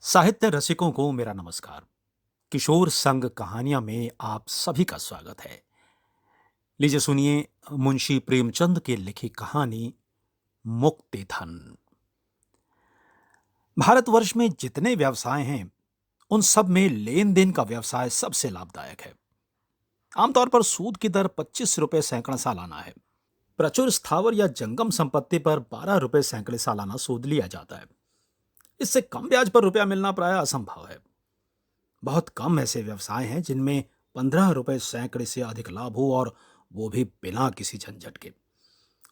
साहित्य रसिकों को मेरा नमस्कार। किशोर संग कहानियां में आप सभी का स्वागत है। लीजिए सुनिए मुंशी प्रेमचंद की लिखी कहानी मुक्ति धन। भारतवर्ष में जितने व्यवसाय हैं उन सब में लेन देन का व्यवसाय सबसे लाभदायक है। आमतौर पर सूद की दर 25 रुपए सैकड़ा सालाना है। प्रचुर स्थावर या जंगम संपत्ति पर 12 रुपए सैकड़े सालाना सूद लिया जाता है। इससे कम ब्याज पर रुपया मिलना प्राय असंभव है। बहुत कम ऐसे व्यवसाय हैं जिनमें 15 रुपए सैकड़े से अधिक लाभ हो, और वो भी बिना किसी झंझट के।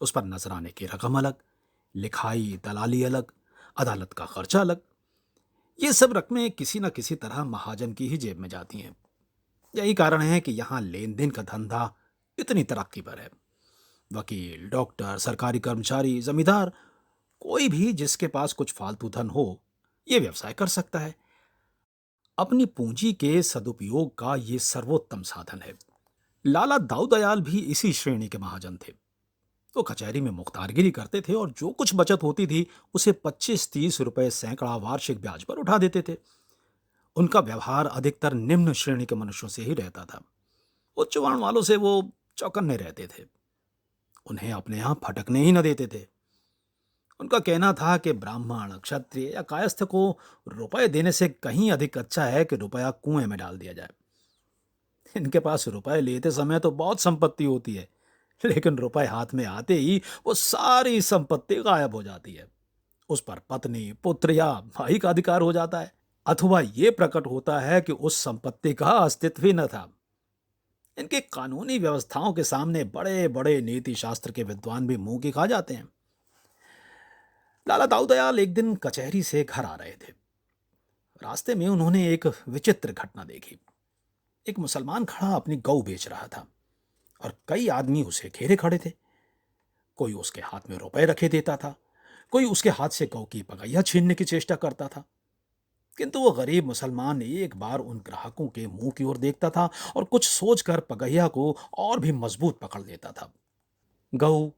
उस पर नजराने की रकम अलग, लिखाई दलाली अलग, अदालत का खर्चा अलग। ये सब रकमें किसी न किसी तरह महाजन की ही जेब में जाती हैं। यही कारण है कि यहाँ लेन देन का धंधा इतनी तरक्की पर है। वकील, डॉक्टर, सरकारी कर्मचारी, जमींदार, कोई भी जिसके पास कुछ फालतू धन हो ये व्यवसाय कर सकता है। अपनी पूंजी के सदुपयोग का ये सर्वोत्तम साधन है। लाला दाऊदयाल भी इसी श्रेणी के महाजन थे। वो कचहरी में मुख्तारगिरी करते थे और जो कुछ बचत होती थी उसे 25-30 रुपए सैकड़ा वार्षिक ब्याज पर उठा देते थे। उनका व्यवहार अधिकतर निम्न श्रेणी के मनुष्यों से ही रहता था। उच्च वर्ण वालों से वो चौकन्ने रहते थे, उन्हें अपने यहां फटकने ही न देते थे। उनका कहना था कि ब्राह्मण, क्षत्रिय या कायस्थ को रुपए देने से कहीं अधिक अच्छा है कि रुपया कुएं में डाल दिया जाए। इनके पास रुपए लेते समय तो बहुत संपत्ति होती है, लेकिन रुपए हाथ में आते ही वो सारी संपत्ति गायब हो जाती है। उस पर पत्नी, पुत्र या भाई का अधिकार हो जाता है, अथवा ये प्रकट होता है कि उस संपत्ति का अस्तित्व ही न था। इनके कानूनी व्यवस्थाओं के सामने बड़े बड़े नीति शास्त्र के विद्वान भी मुंह की खा जाते हैं। लाला दाऊदयाल एक दिन कचहरी से घर आ रहे थे। रास्ते में उन्होंने एक विचित्र घटना देखी। एक मुसलमान खड़ा अपनी गऊ बेच रहा था और कई आदमी उसे घेरे खड़े थे। कोई उसके हाथ में रुपए रखे देता था, कोई उसके हाथ से गऊ की पगैया छीनने की चेष्टा करता था। किंतु वो गरीब मुसलमान एक बार उन ग्राहकों के मुंह की ओर देखता था और कुछ सोचकर पगैया को और भी मजबूत पकड़ लेता था। गऊ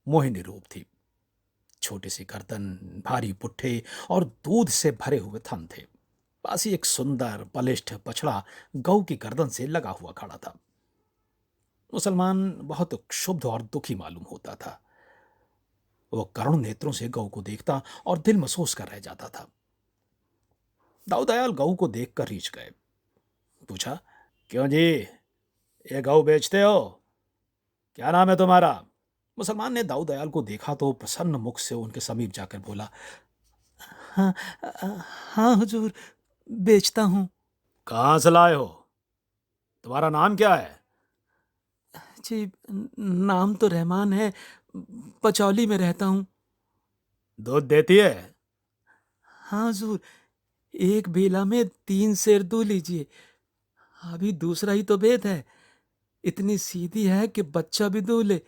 मोहिनी रूप थी। छोटी सी गर्दन, भारी पुट्ठे और दूध से भरे हुए थन थे। पास ही एक सुंदर बलिष्ठ बछड़ा गऊ की गर्दन से लगा हुआ खड़ा था। मुसलमान बहुत क्षुब्ध और दुखी मालूम होता था। वो करुण नेत्रों से गऊ को देखता और दिल महसूस कर रह जाता था। दाऊदयाल गऊ को देखकर रीझ गए। पूछा, क्यों जी, ये गऊ बेचते हो? क्या नाम है तुम्हारा? मुसलमान ने दाऊदयाल को देखा तो प्रसन्न मुख से उनके समीप जाकर बोला, हाँ, हाँ हुजूर, बेचता हूँ। कहाँ से लाए हो? तुम्हारा नाम क्या है? जी, नाम तो रहमान है, पचौली में रहता हूँ। दूध देती है? हाँ हुजूर, एक बेला में 3 सेर दूध लीजिए। अभी दूसरा ही तो बेद है। इतनी सीधी है कि बच्चा भी दूध ले।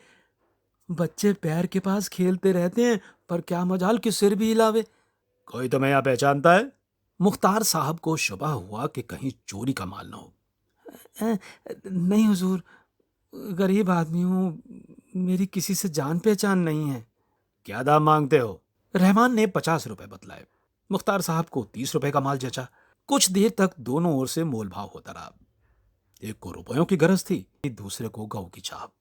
बच्चे पैर के पास खेलते रहते हैं, पर क्या मजाल कि सिर भी हिलावे। कोई तुम्हें यहाँ पहचानता है? मुख्तार साहब को शुबा हुआ कि कहीं चोरी का माल न हो। नहीं हुजूर, गरीब आदमी हूँ, मेरी किसी से जान पहचान नहीं है। क्या दाम मांगते हो? रहमान ने 50 रुपए बतलाए। मुख्तार साहब को 30 रुपए का माल जचा। कुछ देर तक दोनों ओर से मोल भाव होता रहा। एक को रुपयों की गरज थी, दूसरे को गऊ की चाह।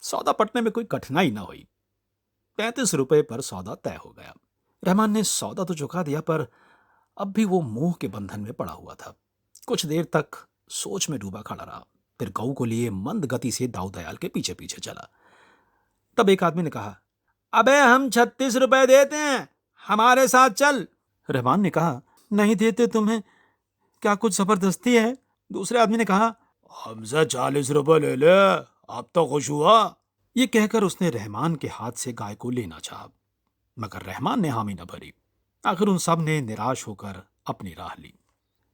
सौदा पटने में कोई कठिनाई न हुई। 35 रुपए पर सौदा तय हो गया। रहमान ने सौदा तो चुका दिया, पर अब भी वो मोह के बंधन में पड़ा हुआ था। कुछ देर तक सोच में डूबा खड़ा रहा, फिर गऊ को लिए मंद गति से दाऊदयाल के पीछे पीछे चला। तब एक आदमी ने कहा, अबे हम 36 रुपए देते हैं, हमारे साथ चल। रहमान ने कहा, नहीं देते तुम्हें, क्या कुछ जबरदस्ती है? दूसरे आदमी ने कहा, हमसे 40 रुपए ले ले, अब तो खुश हुआ। ये कहकर उसने रहमान के हाथ से गाय को लेना चाहा, मगर रहमान ने हामी न भरी। आखिर उन सब ने निराश होकर अपनी राह ली।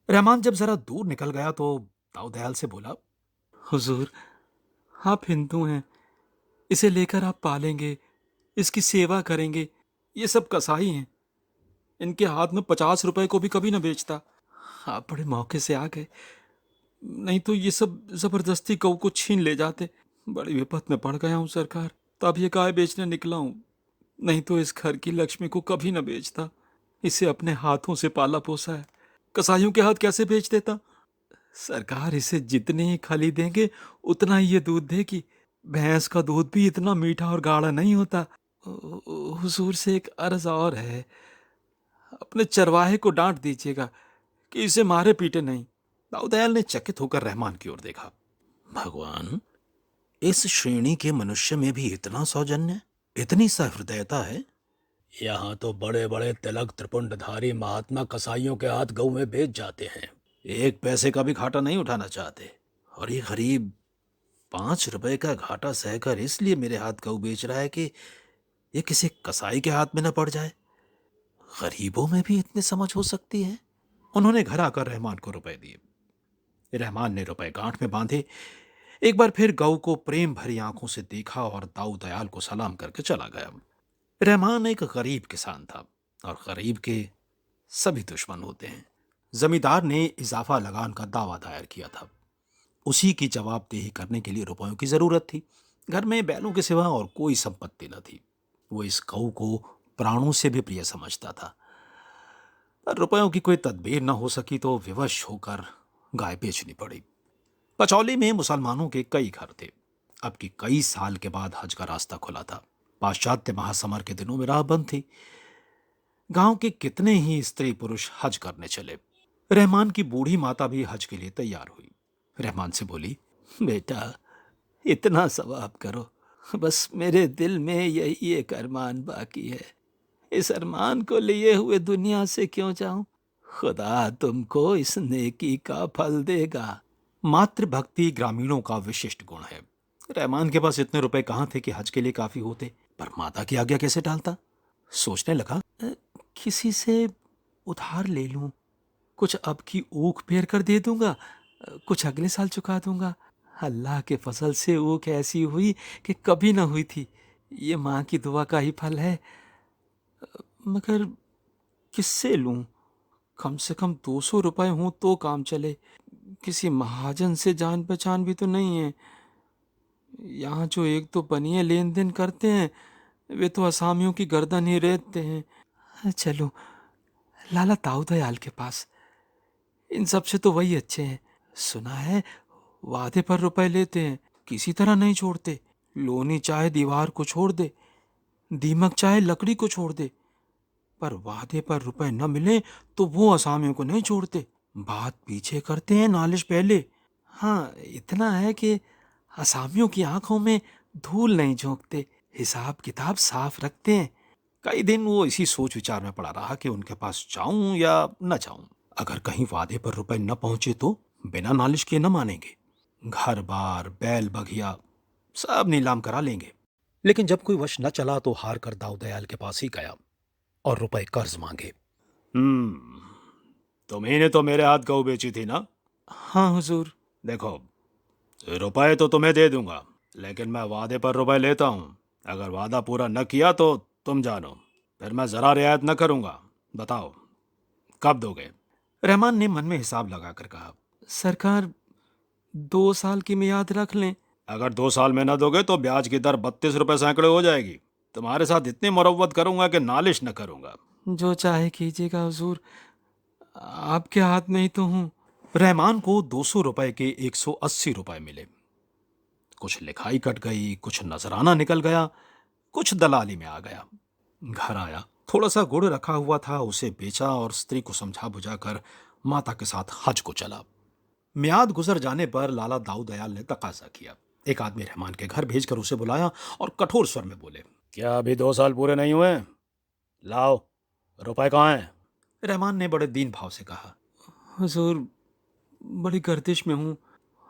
रहमान जब जरा दूर निकल गया तो दाऊदयाल से बोला, हुजूर, आप हिंदू हैं, इसे लेकर आप पालेंगे, इसकी सेवा करेंगे। ये सब कसाई हैं, इनके हाथ में 50 रुपए को भी कभी न बेचता। आप बड़े मौके से आ गए, नहीं तो ये सब जबरदस्ती गऊ को छीन ले जाते। बड़ी विपत में पड़ गया हूँ सरकार, तब ये गाय बेचने निकला हूँ, नहीं तो इस घर की लक्ष्मी को कभी न बेचता। इसे अपने हाथों से पाला पोसा है, कसाईयों के हाथ कैसे बेच देता। सरकार इसे जितनी ही खली देंगे उतना ही ये दूध देगी। भैंस का दूध भी इतना मीठा और गाढ़ा नहीं होता। हुजूर से एक अर्ज और है, अपने चरवाहे को डांट दीजिएगा कि इसे मारे पीटे नहीं। दाऊदयाल ने चकित होकर रहमान की ओर देखा। भगवान, इस श्रेणी के मनुष्य में भी इतना सौजन्य, इतनी सहृदयता है। यहाँ तो बड़े बड़े तिलक त्रिपुंडधारी महात्मा कसाईयों के हाथ गऊ में बेच जाते हैं, एक पैसे का भी घाटा नहीं उठाना चाहते। और ये गरीब 5 रुपए का घाटा सहकर इसलिए मेरे हाथ गऊ बेच रहा है कि ये किसी कसाई के हाथ में न पड़ जाए। गरीबों में भी इतनी समझ हो सकती है। उन्होंने घर आकर रहमान को रुपए दिए। रहमान ने रुपए गांठ में बांधे, एक बार फिर गऊ को प्रेम भरी आंखों से देखा और दाऊ दयाल को सलाम करके चला गया। रहमान एक गरीब किसान था और गरीब के सभी दुश्मन होते हैं। जमींदार ने इजाफा लगान का दावा दायर किया था। उसी की जवाबदेही करने के लिए रुपयों की जरूरत थी। घर में बैलों के सिवा और कोई संपत्ति न थी। वो इस गऊ को प्राणों से भी प्रिय समझता था। पर रुपयों की कोई तदबीर न हो सकी तो विवश होकर गाय बेचनी पड़ी। पचौली में मुसलमानों के कई घर थे। अब की कई साल के बाद हज का रास्ता खुला था। पाश्चात्य महासमर के दिनों में राह बंद थी। गांव के कितने ही स्त्री पुरुष हज करने चले। रहमान की बूढ़ी माता भी हज के लिए तैयार हुई। रहमान से बोली, बेटा, इतना सवाब करो, बस मेरे दिल में यही एक अरमान बाकी है। इस अरमान को लिए हुए दुनिया से क्यों जाऊं? खुदा तुमको इस नेकी का फल देगा। मातृभक्ति ग्रामीणों का विशिष्ट गुण है। रहमान के पास इतने रुपए कहाँ थे कि हज के लिए काफी होते, पर माता की आज्ञा कैसे टालता। सोचने लगा, किसी से उधार ले लूं, कुछ अब की ऊख फेर कर दे दूंगा, कुछ अगले साल चुका दूंगा। अल्लाह के फजल से ऊख ऐसी हुई कि कभी ना हुई थी। ये माँ की दुआ का ही फल है। मगर किससे लूं? कम से कम 200 रुपए हों तो काम चले। किसी महाजन से जान पहचान भी तो नहीं है। यहाँ जो एक दो बनिए लेन देन करते हैं वे तो असामियों की गर्दन ही रेतते हैं। चलो लाला ताऊ दयाल के पास, इन सब से तो वही अच्छे हैं। सुना है वादे पर रुपए लेते हैं, किसी तरह नहीं छोड़ते। लोनी चाहे दीवार को छोड़ दे, दीमक चाहे लकड़ी को छोड़ दे, पर वादे पर रुपए न मिले तो वो असामियों को नहीं छोड़ते। बात पीछे करते हैं, नालिश पहले। हाँ, इतना है कि असामियों की आंखों में धूल नहीं झोंकते, हिसाब किताब साफ रखते हैं। कई दिन वो इसी सोच विचार में पड़ा रहा कि उनके पास जाऊं या न जाऊं। अगर कहीं वादे पर रुपए न पहुंचे तो बिना नालिश किए न मानेंगे। घर बार बैल बघिया सब नीलाम करा लेंगे। लेकिन जब कोई वश न चला तो हार कर दाऊ दयाल के पास ही गया और रुपए कर्ज मांगे। तुम्ही ने तो मेरे हाथ गऊ बेची थी ना? हाँ हुजूर। देखो, रुपए तो तुम्हें दे दूंगा, लेकिन मैं वादे पर रुपए लेता हूँ। अगर वादा पूरा न किया तो तुम जानो, फिर मैं जरा रियायत न करूंगा। बताओ कब दोगे? रहमान ने मन में हिसाब लगाकर कहा, सरकार 2 साल की मियाद रख लें। अगर 2 साल में न दोगे तो ब्याज की दर 32 रुपए सैकड़े हो जाएगी। तुम्हारे साथ इतनी मुरव्वत करूंगा कि नालिश न करूंगा। जो चाहे कीजिएगा हुजूर, आपके हाथ में ही तो हूं। रहमान को 200 रुपए के 180 रुपए मिले। कुछ लिखाई कट गई, कुछ नजराना निकल गया, कुछ दलाली में आ गया। घर आया, थोड़ा सा गुड़ रखा हुआ था, उसे बेचा और स्त्री को समझा बुझाकर माता के साथ हज को चला। मियाद गुजर जाने पर लाला दाऊ दयाल ने तकाजा किया। एक आदमी रहमान के घर भेजकर उसे बुलाया और कठोर स्वर में बोले, क्या अभी 2 साल पूरे नहीं हुए? लाओ, रुपए कहाँ हैं? रहमान ने बड़े दीन भाव से कहा, हुजूर, बड़ी गर्दिश में हूँ।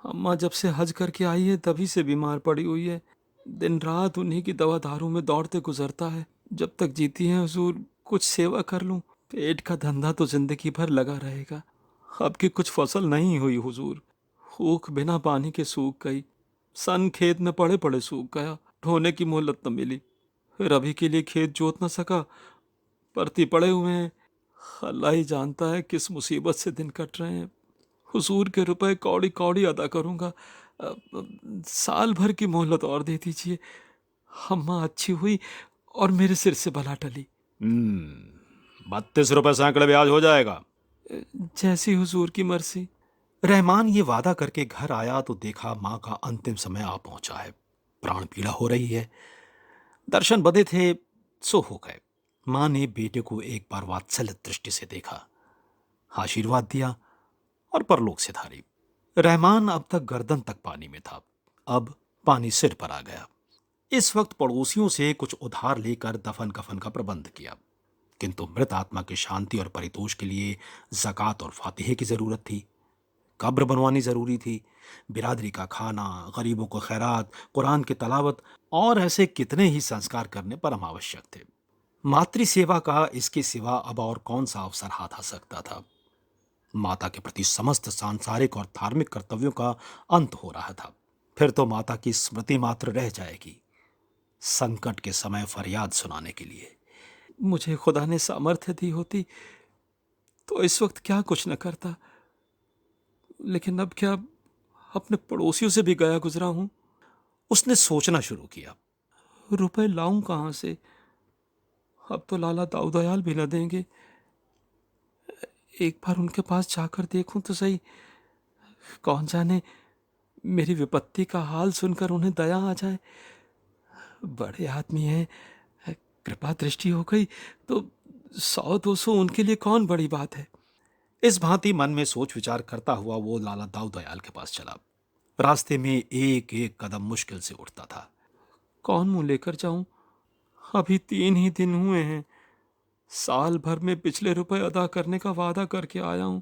अम्मा जब से हज करके आई है तभी से बीमार पड़ी हुई है। दिन रात उन्हीं की दवा दारू में दौड़ते गुजरता है। जब तक जीती है हुजूर, कुछ सेवा कर लूं, पेट का धंधा तो जिंदगी भर लगा रहेगा। अब की कुछ फसल नहीं हुई हुजूर, ऊख बिना पानी के सूख गई, सन खेत में पड़े पड़े सूख गया, ढोने की मोहलत न मिली। फिर अभी के लिए खेत जोत न सका, परती पड़े हुए हैं। अल्लाह ही जानता है किस मुसीबत से दिन कट रहे हैं। हुजूर के रुपए कौड़ी कौड़ी अदा करूंगा। साल भर की मोहलत और दे दीजिए। अम्मा अच्छी हुई और मेरे सिर से बला टली। ₹32 सैकड़े ब्याज हो जाएगा। जैसी हुजूर की मर्जी। रहमान ये वादा करके घर आया तो देखा माँ का अंतिम समय आ पहुंचा है। प्राण पीड़ा हो रही है। दर्शन बदे थे, सो हो गए। माँ ने बेटे को एक बार वात्सल्य दृष्टि से देखा, आशीर्वाद दिया और परलोक से धारी। रहमान अब तक गर्दन तक पानी में था, अब पानी सिर पर आ गया। इस वक्त पड़ोसियों से कुछ उधार लेकर दफन कफन का प्रबंध किया, किंतु मृत आत्मा की शांति और परितोष के लिए जक़ात और फातिहे की जरूरत थी। कब्र बनवानी जरूरी थी। बिरादरी का खाना, गरीबों को खैरात, कुरान की तलावत और ऐसे कितने ही संस्कार करने परम आवश्यक थे। मातृ सेवा का इसके सिवा अब और कौन सा अवसर हाथ आ सकता था। माता के प्रति समस्त सांसारिक और धार्मिक कर्तव्यों का अंत हो रहा था। फिर तो माता की स्मृति मात्र रह जाएगी, संकट के समय फरियाद सुनाने के लिए। मुझे खुदा ने सामर्थ्य दी होती तो इस वक्त क्या कुछ न करता, लेकिन अब क्या, अपने पड़ोसियों से भी गया गुजरा हूं। उसने सोचना शुरू किया। रुपए लाऊं कहां से? अब तो लाला दाऊ दयाल भी न देंगे। एक बार उनके पास जाकर देखूं तो सही। कौन जाने मेरी विपत्ति का हाल सुनकर उन्हें दया आ जाए। बड़े आदमी हैं, कृपा दृष्टि हो गई तो 100-200 उनके लिए कौन बड़ी बात है। इस भांति मन में सोच विचार करता हुआ वो लाला दाऊ दयाल के पास चला। रास्ते में एक एक कदम मुश्किल से उठता था। कौन मुंह लेकर जाऊं? अभी 3 ही दिन हुए हैं। साल भर में पिछले रुपए अदा करने का वादा करके आया हूं।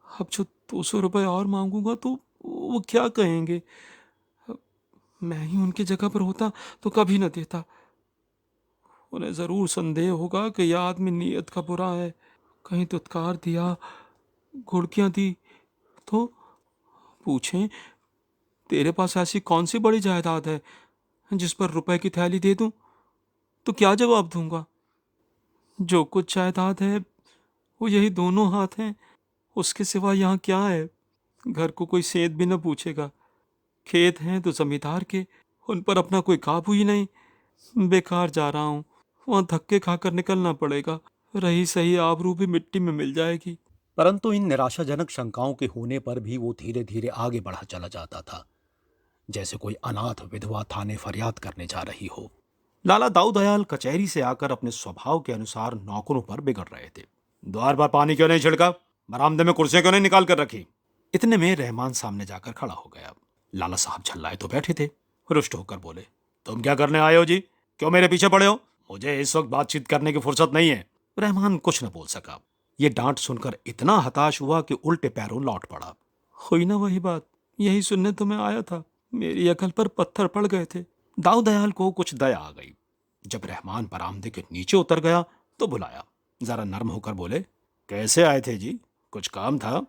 अब जो 200 रुपए और मांगूंगा तो वो क्या कहेंगे। मैं ही उनकी जगह पर होता तो कभी न देता। उन्हें जरूर संदेह होगा कि यह आदमी नीयत का बुरा है। कहीं दुत्कार दिया, घुड़कियां दी तो पूछें, तेरे पास ऐसी कौन सी बड़ी जायदाद है जिस पर रुपए की थैली दे दूं? तो क्या जवाब दूंगा? जो कुछ जायदाद है वो यही दोनों हाथ हैं। उसके सिवा यहाँ क्या है? घर को कोई सेंध भी न पूछेगा। खेत हैं तो जमींदार के, उन पर अपना कोई काबू ही नहीं। बेकार जा रहा हूँ, वहां धक्के खाकर निकलना पड़ेगा। रही सही आबरू भी मिट्टी में मिल जाएगी। परंतु इन निराशाजनक शंकाओं के होने पर भी वो धीरे धीरे आगे बढ़ा चला जाता था, जैसे कोई अनाथ विधवा थाने फरियाद करने जा रही हो। लाला दाऊ दयाल कचहरी से आकर अपने स्वभाव के अनुसार नौकरों पर बिगड़ रहे थे। द्वार पर पानी क्यों नहीं छिड़का? बरामदे में कुर्सियां क्यों नहीं निकाल कर रखी? इतने में रहमान सामने जाकर खड़ा हो गया। लाला साहब झल्लाए तो बैठे थे। रुष्ट होकर बोले, तुम क्या करने आए हो जी? क्यों मेरे पीछे पड़े हो? मुझे इस वक्त बातचीत करने की फुर्सत नहीं है। रहमान कुछ न बोल सका। ये डांट सुनकर इतना हताश हुआ कि उल्टे पैरों लौट पड़ा। हुई ना वही बात, यही सुनने तो मैं आया था। मेरी अकल पर पत्थर पड़ गए थे। दाऊ दयाल को कुछ दया आ गई। जब रहमान बरामदे के नीचे उतर गया तो बुलाया। जरा नर्म होकर बोले, कैसे आए थे जी? कुछ काम था?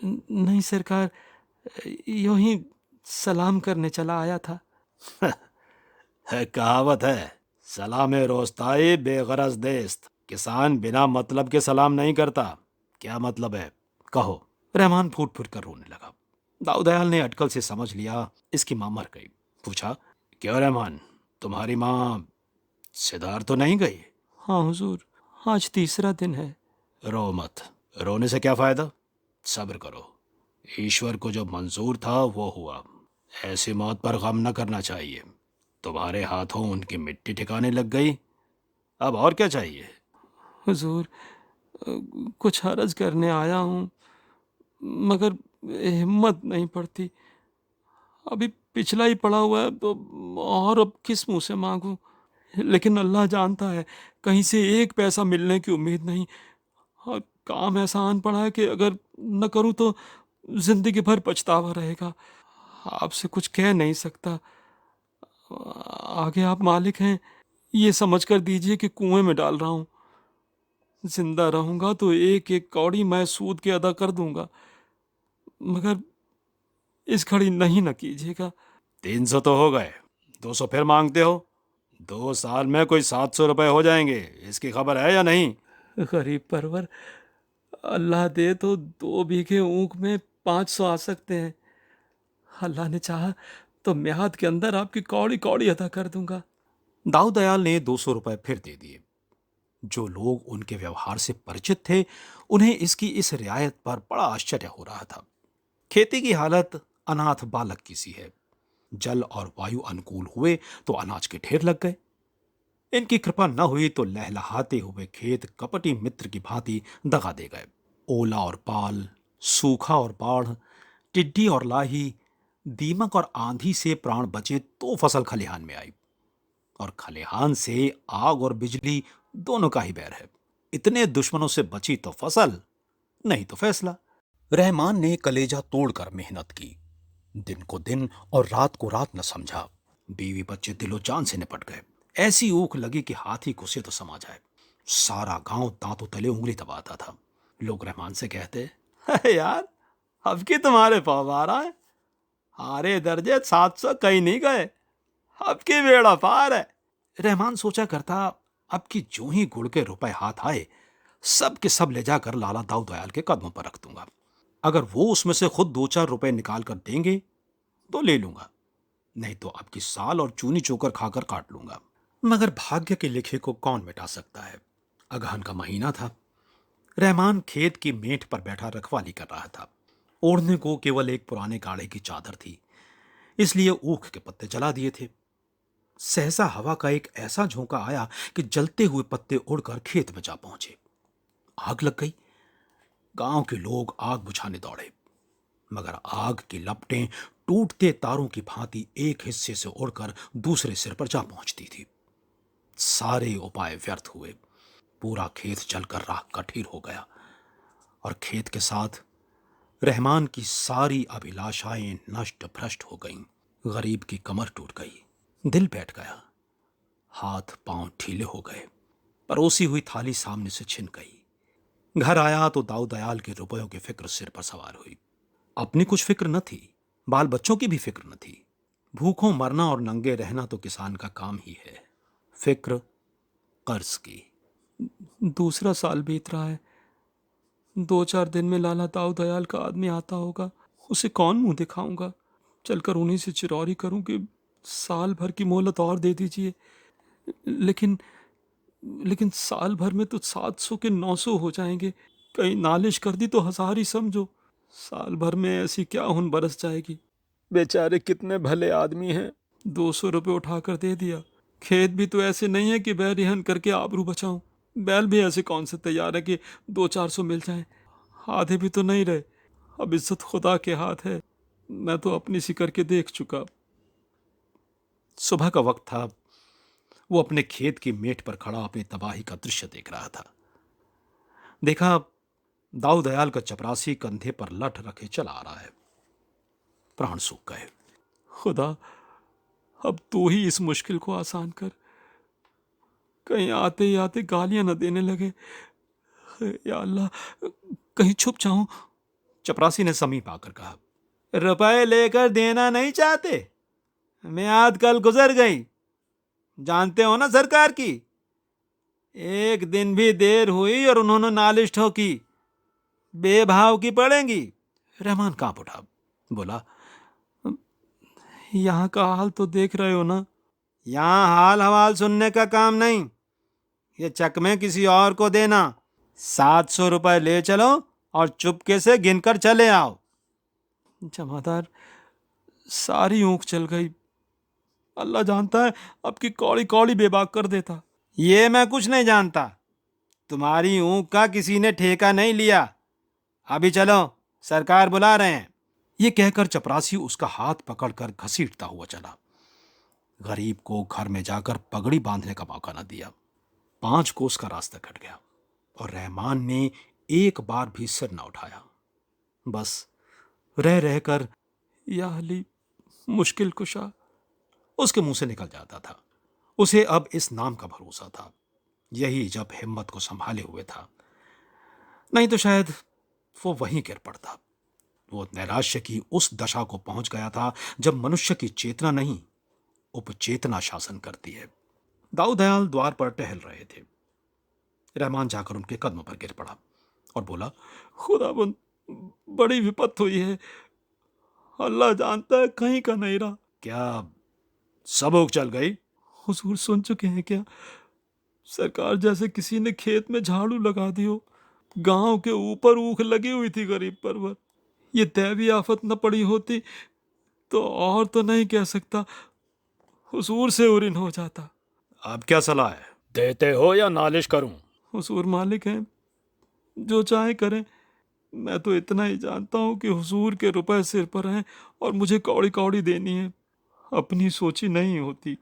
नहीं सरकार, यूं ही सलाम करने चला आया था। है कहावत है, सलामे रोस्ताए बेगरज देस्त। किसान बिना मतलब के सलाम नहीं करता। क्या मतलब है, कहो? रहमान फूट फूट कर रोने लगा। दाऊ दयाल ने अटकल से समझ लिया इसकी मां मर गई। पूछा, क्यों रहमान, तुम्हारी मां सिधार तो नहीं गई? हाँ हुजूर, आज तीसरा दिन है। रो मत। रोने से क्या फायदा? सब्र करो। ईश्वर को जो मंजूर था वो हुआ। ऐसी मौत पर गम न करना चाहिए। तुम्हारे हाथों उनकी मिट्टी ठिकाने लग गई, अब और क्या चाहिए? हुजूर, कुछ हरज करने आया हूँ, मगर हिम्मत नहीं पड़ती। अभी पिछला ही पड़ा हुआ है तो और अब किस मुंह से मांगू। लेकिन अल्लाह जानता है, कहीं से एक पैसा मिलने की उम्मीद नहीं। और काम ऐसा आन पड़ा है कि अगर न करूं तो जिंदगी भर पछतावा रहेगा। आपसे कुछ कह नहीं सकता। आगे आप मालिक हैं, ये समझ कर दीजिए कि कुएं में डाल रहा हूं। जिंदा रहूंगा तो एक एक कौड़ी मैं सूद के अदा कर दूंगा, मगर इस घड़ी नहीं न कीजिएगा। 300 तो हो गए, 200 फिर मांगते हो? 2 साल में कोई 700 रुपए हो जाएंगे, इसकी खबर है या नहीं? गरीब परवर, अल्लाह दे तो 2 बीघे ऊख में 500 आ सकते हैं। अल्लाह ने चाहा तो म्याद के अंदर आपकी कौड़ी कौड़ी अदा कर दूंगा। दाऊ दयाल ने 200 रुपए फिर दे दिए। जो लोग उनके व्यवहार से परिचित थे, उन्हें इसकी इस रियायत पर बड़ा आश्चर्य हो रहा था। खेती की हालत अनाथ बालक की सी है। जल और वायु अनुकूल हुए तो अनाज के ढेर लग गए। इनकी कृपा न हुई तो लहलहाते हुए खेत कपटी मित्र की भांति दगा दे गए। ओला और पाल, सूखा और बाढ़, टिड्डी और लाही, दीमक और आंधी से प्राण बचे तो फसल खलिहान में आई, और खलिहान से आग और बिजली दोनों का ही बैर है। इतने दुश्मनों से बची तो फसल, नहीं तो फैसला। रहमान ने कलेजा तोड़कर मेहनत की, दिन को दिन और रात को रात न समझा। बीवी बच्चे दिलो जान से निपट गए। ऐसी ऊख लगी कि हाथी घुसे तो समा जाए। सारा गांव दांतों तले उंगली दबाता था। लोग रहमान से कहते, "अरे यार, अब की तुम्हारे पाव आ रहा है। हारे दर्जे 700 कहीं नहीं गए, अब की बेड़ा पार है।" रहमान सोचा करता, अब की जो ही गुड़ के रुपए हाथ आए, सब के सब ले जाकर लाला दाऊ दयाल के कदमों पर रख दूंगा। अगर वो उसमें से खुद 2-4 रुपए निकाल कर देंगे तो ले लूंगा, नहीं तो अब की साल और चूनी चोकर खाकर काट लूंगा। मगर भाग्य के लिखे को कौन मिटा सकता है। अगहन का महीना था। रहमान खेत की मेंठ पर बैठा रखवाली कर रहा था। ओढ़ने को केवल एक पुराने काढ़े की चादर थी, इसलिए ऊख के पत्ते जला दिए थे। सहसा हवा का एक ऐसा झोंका आया कि जलते हुए पत्ते उड़कर खेत में जा पहुंचे। आग लग गई। गांव के लोग आग बुझाने दौड़े, मगर आग की लपटें टूटते तारों की भांति एक हिस्से से उड़कर दूसरे सिर पर जा पहुंचती थी। सारे उपाय व्यर्थ हुए। पूरा खेत जलकर राख कठीर हो गया, और खेत के साथ रहमान की सारी अभिलाषाएं नष्ट भ्रष्ट हो गईं। गरीब की कमर टूट गई, दिल बैठ गया, हाथ पांव ढीले हो गए। परोसी हुई थाली सामने से छिन गई। घर आया तो दाऊ दयाल के रुपयों की फिक्र सिर पर सवार हुई। अपनी कुछ फिक्र न थी, बाल बच्चों की भी फिक्र न थी। भूखों मरना और नंगे रहना तो किसान का काम ही है। फिक्र कर्ज की। दूसरा साल बीत रहा है। 2-4 दिन में लाला दाऊ दयाल का आदमी आता होगा, उसे कौन मुंह दिखाऊंगा। चलकर उन्हीं से चिरौरी करूं कि साल भर की मोहलत और दे दीजिए। लेकिन लेकिन साल भर में तो 700 के 900 हो जाएंगे। कहीं नालिश कर दी तो 1000 ही समझो। साल भर में ऐसी क्या हुन बरस जाएगी। बेचारे कितने भले आदमी हैं। 200 रुपये उठाकर दे दिया। खेत भी तो ऐसे नहीं है कि बैल रिहन करके आबरू बचाऊं। बैल भी ऐसे कौन से तैयार है कि 200-400 मिल जाएं। आधे भी तो नहीं रहे। अब इज्जत खुदा के हाथ है। मैं तो अपनी सी करके देख चुका। सुबह का वक्त था। वो अपने खेत की मेट पर खड़ा अपनी तबाही का दृश्य देख रहा था। देखा, दाऊ दयाल का चपरासी कंधे पर लठ रखे चला आ रहा है। प्राण सूख गए। खुदा, अब तू ही इस मुश्किल को आसान कर। कहीं आते ही आते गालियां न देने लगे। या अल्लाह, कहीं छुप जाऊं। चपरासी ने समीप आकर कहा, रुपए लेकर देना नहीं चाहते? मियाद कल गुजर गई, जानते हो ना सरकार की। एक दिन भी देर हुई और उन्होंने नालिश ठोकी, बेभाव की पड़ेंगी। रहमान कांप उठा, बोला, यहाँ का हाल तो देख रहे हो ना। यहां हाल हवाल सुनने का काम नहीं, ये चकमे किसी और को देना। 700 रुपए ले चलो और चुपके से गिनकर चले आओ। जमादार, सारी ऊँख चल गई। अल्लाह जानता है, अब की कौड़ी कौड़ी बेबाक कर देता। ये मैं कुछ नहीं जानता। तुम्हारी ऊँख का किसी ने ठेका नहीं लिया। अभी चलो, सरकार बुला रहे हैं। ये कहकर चपरासी उसका हाथ पकड़कर घसीटता हुआ चला। गरीब को घर में जाकर पगड़ी बांधने का मौका न दिया। 5 कोस का रास्ता कट गया और रहमान ने एक बार भी सिर न उठाया। बस रह रहकर या अली मुश्किल कुशा उसके मुंह से निकल जाता था। उसे अब इस नाम का भरोसा था, यही जब हिम्मत को संभाले हुए था। नहीं तो शायद वो वहीं गिर पड़ता। वो नैराश्य की उस दशा को पहुंच गया था जब मनुष्य की चेतना नहीं, उपचेतना शासन करती है। दाऊ दयाल द्वार पर टहल रहे थे। रहमान जाकर उनके कदमों पर गिर पड़ा और बोला, खुदाबंद, बड़ी विपत्त हुई है। अल्लाह जानता है, कहीं का नहीं रहा। क्या सबूक चल गई? हुजूर सुन चुके हैं क्या? सरकार, जैसे किसी ने खेत में झाड़ू लगा दी हो। गांव के ऊपर ऊख लगी हुई थी गरीब पर। ये दैवी आफत न पड़ी होती तो और तो नहीं कह सकता, हुजूर से उरिन हो जाता। अब क्या सलाह है, देते हो या नालिश करूं? हुजूर मालिक हैं, जो चाहे करें। मैं तो इतना ही जानता हूँ कि हुजूर के रुपए सिर पर हैं और मुझे कौड़ी कौड़ी देनी है। अपनी सोची नहीं होती।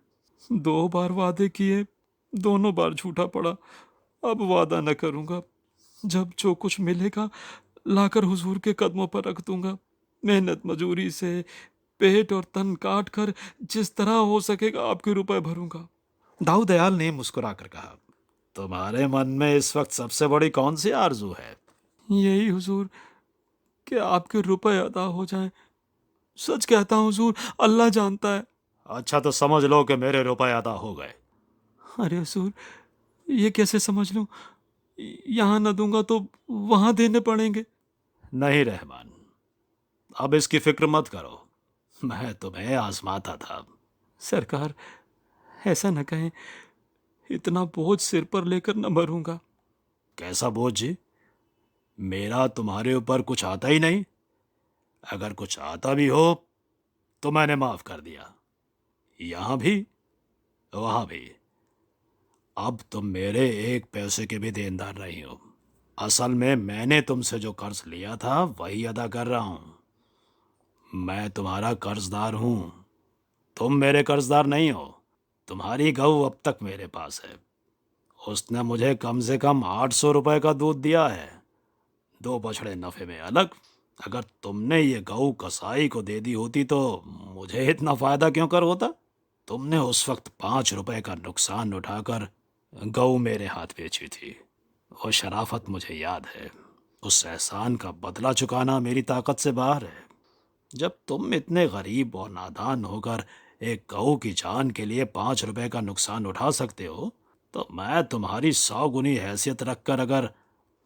2 बार वादे किए, दोनों बार झूठा पड़ा। अब वादा न करूँगा। जब जो कुछ मिलेगा लाकर हुजूर के कदमों पर रख दूंगा। मेहनत मजूरी से पेट और तन काट कर जिस तरह हो सकेगा आपके रुपए भरूंगा। दाऊ दयाल ने मुस्कुराकर कहा, तुम्हारे मन में इस वक्त सबसे बड़ी कौन सी आरजू है? यही हुजूर, कि आपके रुपए अदा हो जाएं। सच कहता हूँ हुजूर, अल्लाह जानता है। अच्छा तो समझ लो कि मेरे रुपए अदा हो गए। अरे हुजूर, ये कैसे समझ लूं? यहाँ न दूंगा तो वहां देने पड़ेंगे। नहीं रहमान, अब इसकी फिक्र मत करो, मैं तुम्हें आजमाता था। सरकार, ऐसा न कहें। इतना बोझ सिर पर लेकर न मरूंगा। कैसा बोझ जी? मेरा तुम्हारे ऊपर कुछ आता ही नहीं। अगर कुछ आता भी हो तो मैंने माफ कर दिया, यहां भी वहां भी। अब तुम मेरे एक पैसे के भी देनदार नहीं हो। असल में मैंने तुमसे जो कर्ज लिया था वही अदा कर रहा हूं। मैं तुम्हारा कर्जदार हूं, तुम मेरे कर्जदार नहीं हो। तुम्हारी गऊ अब तक मेरे पास है। उसने मुझे कम से कम 800 रुपए का दूध दिया है, 2 बछड़े नफे में अलग। अगर तुमने ये गऊ कसाई को दे दी होती तो मुझे इतना फायदा क्यों कर होता? तुमने उस वक्त 5 रुपए का नुकसान उठाकर गऊ मेरे हाथ बेची थी। वो शराफत मुझे याद है। उस एहसान का बदला चुकाना मेरी ताकत से बाहर है। जब तुम इतने गरीब और नादान होकर एक गऊ की जान के लिए 5 रुपए का नुकसान उठा सकते हो, तो मैं तुम्हारी 100 गुनी हैसियत रखकर अगर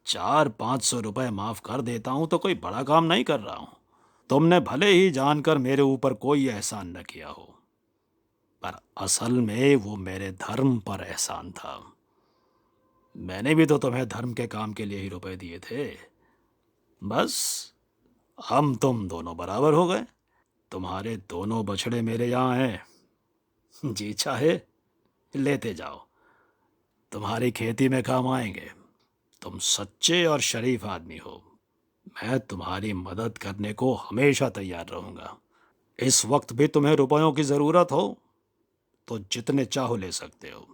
400-500 रुपए माफ कर देता हूं तो कोई बड़ा काम नहीं कर रहा हूं। तुमने भले ही जानकर मेरे ऊपर कोई एहसान न किया हो, पर असल में वो मेरे धर्म पर एहसान था। मैंने भी तो तुम्हें धर्म के काम के लिए ही रुपए दिए थे। बस हम तुम दोनों बराबर हो गए। तुम्हारे दोनों बछड़े मेरे यहाँ हैं, जी चाहे लेते जाओ, तुम्हारी खेती में काम आएंगे। तुम सच्चे और शरीफ आदमी हो, मैं तुम्हारी मदद करने को हमेशा तैयार रहूंगा। इस वक्त भी तुम्हें रुपयों की जरूरत हो तो जितने चाहो ले सकते हो।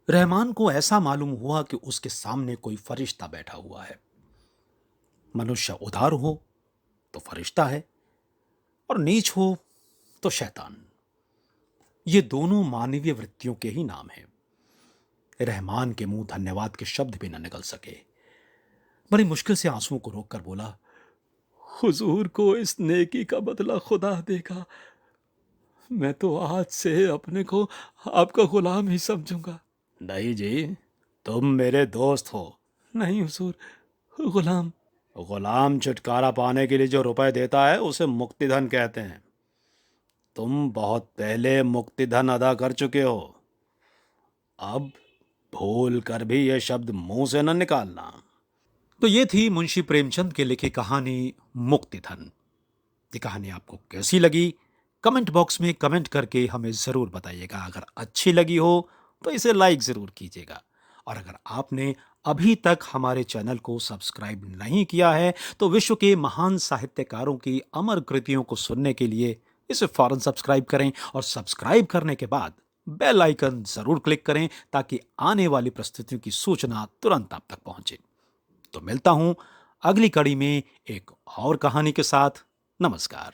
रहमान को ऐसा मालूम हुआ कि उसके सामने कोई फरिश्ता बैठा हुआ है। मनुष्य उदार हो तो फरिश्ता है और नीच हो तो शैतान। ये दोनों मानवीय वृत्तियों के ही नाम हैं। रहमान के मुंह धन्यवाद के शब्द भी न निकल सके। बड़ी मुश्किल से आंसुओं को रोककर बोला, हुजूर को इस नेकी का बदला खुदा देगा। मैं तो आज से अपने को आपका गुलाम ही समझूंगा। नहीं जी, तुम मेरे दोस्त हो। नहीं हुजूर, गुलाम। गुलाम छुटकारा पाने के लिए जो रुपए देता है उसे मुक्तिधन कहते हैं। तुम बहुत पहले मुक्तिधन अदा कर चुके हो। अब भूल कर भी ये शब्द मुंह से न निकालना। तो ये थी मुंशी प्रेमचंद के लिखी कहानी मुक्तिधन। ये कहानी आपको कैसी लगी कमेंट बॉक्स में कमेंट करके हमें ज़रूर बताइएगा। अगर अच्छी लगी हो तो इसे लाइक ज़रूर कीजिएगा, और अगर आपने अभी तक हमारे चैनल को सब्सक्राइब नहीं किया है तो विश्व के महान साहित्यकारों की अमर कृतियों को सुनने के लिए इसे फौरन सब्सक्राइब करें, और सब्सक्राइब करने के बाद बेल आइकन ज़रूर क्लिक करें ताकि आने वाली प्रस्तुतियों की सूचना तुरंत आप तक पहुंचे। तो मिलता हूं अगली कड़ी में एक और कहानी के साथ। नमस्कार।